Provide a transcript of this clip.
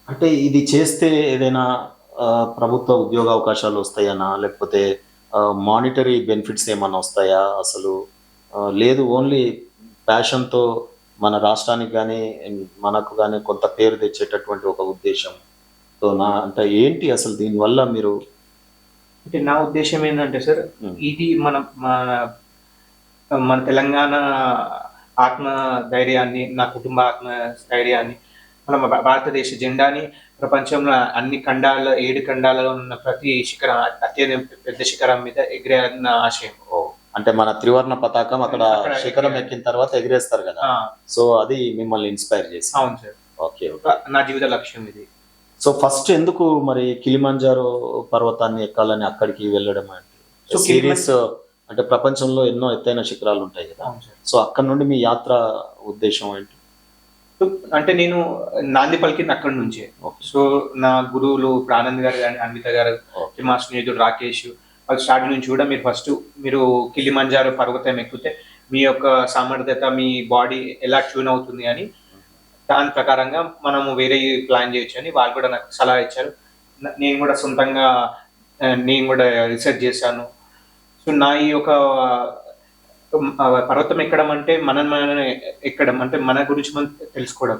అంటే ఇది చేస్తే ఏదైనా ప్రభుత్వ ఉద్యోగ అవకాశాలు వస్తాయనా? లేకపోతే మానిటరీ బెనిఫిట్స్ ఏమన్నా వస్తాయా అసలు? లేదు ఓన్లీ ప్యాషన్‌తో మన రాష్ట్రానికి గాని, మనకు గాని కొంత పేరు తెచ్చేటటువంటి ఒక ఉద్దేశంతోనా? అంటే ఏంటి అసలు దీనివల్ల మీరు అంటే నా ఉద్దేశ్యం ఏందంటే సార్, హ్మ్. ఇది మన మన తెలంగాణ ఆత్మ ధైర్యాన్ని, నా కుటుంబ ఆత్మ స్థైర్యాన్ని, మన భారతదేశ జెండాని ప్రపంచంలో అన్ని ఖండాల్లో 7 ఖండాలలో ఉన్న ప్రతి శిఖరం అత్యధిక పెద్ద శిఖరం మీద ఎగిరేయాలని నా ఆశయం. ఓహ్! అంటే మన త్రివర్ణ పతాకం అక్కడ అక్కడ శిఖరం ఎగిరేయాలి. ఎక్కిన తర్వాత ఎగిరేస్తారు గదా! ఆ! సో, అది మిమ్మల్ని ఇన్‌స్పైర్ చేసింది. అవును సార్. ఓకే. ఓకే. నా జీవిత లక్ష్యం ఇది. సో, ఫస్ట్ ఎందుకు మరి కిలిమంజారో పర్వతాన్ని ఎక్కాలని అక్కడికి వెళ్ళడం ఏంటి? సో, సీరీస్ అంటే ప్రపంచంలో ఎన్నో ఎత్తైన శిఖరాలుంటాయి గదా! అవును సార్. సో, అక్కడి నుండి మీ యాత్ర ఉద్దేశ్యం ఏంటి? సో, అంటే నేను నాంది పలికింది అక్కడి నుంచే. ఓకే. సో, నా గురువులు ఇప్పుడు ఆనంద్ గారు గాని, అన్విత గారు, ఓకే. మా స్నేహితుడు రాకేష్ వాళ్ళు స్టార్టింగ్ నుంచి కూడా మీరు కిలిమంజారో పర్వతం ఎక్కితే మీ యొక్క సామర్థ్యత, మీ బాడీ ఎలా ట్యూన్ అవుతుంది అని దాని ప్రకారంగా మనము వేరే ప్లాన్ చేయొచ్చని వాళ్ళు కూడా నాకు సలహా ఇచ్చారు. నేను కూడా సొంతంగా నేను కూడా రిసర్చ్ చేశాను. సో, నా ఈ యొక్క పర్వతం ఎక్కడం అంటే మనల్ని మనం ఎక్కడం. అంటే మన గురించి మనం తెలుసుకోవడం.